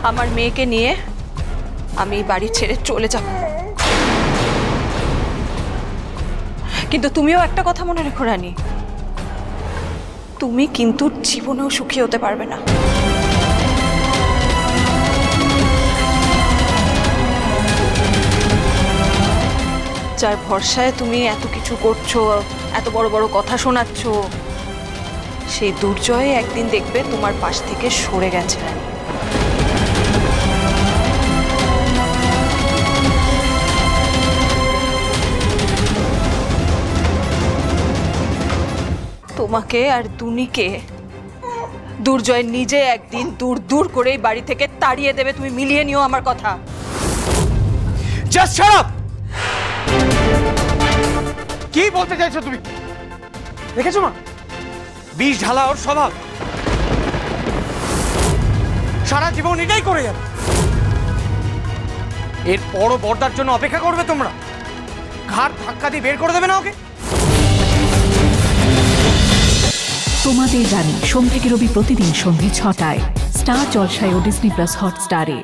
আমার মেয়েকে নিয়ে আমি বাড়ি ছেড়ে চলে যাব। কিন্তু তুমিও একটা কথা মনে রেখো রানী, তুমি কিন্তু জীবনেও সুখী হতে পারবে না। যার ভরসায় তুমি এত কিছু করছো, এত বড় বড় কথা শোনাচ্ছ, সেই দুর্জয় একদিন দেখবে তোমার পাশ থেকে সরে গেছে। তোমাকে আর দুনিকে দুর্জয় নিজে একদিন দূর দূর করে এই বাড়ি থেকে তাড়িয়ে দেবে। তুমি মিলিয়ে নিও আমার কথা। Just shut up. কি বলতে চাইছো তুমি? দেখেছো মা, বিষ ঢালা ওর স্বভাব। সারা জীবন এটাই করে যাবে। এর বড় বর্দার জন্য অপেক্ষা করবে তোমরা? ঘাড় ধাক্কা দিয়ে বের করে দেবে না ওকে? তোমাদের জানি সোম থেকে রবি প্রতিদিন সন্ধ্যে ৬টায় স্টার জলসায় ও ডিজনি প্লাস হটস্টারে।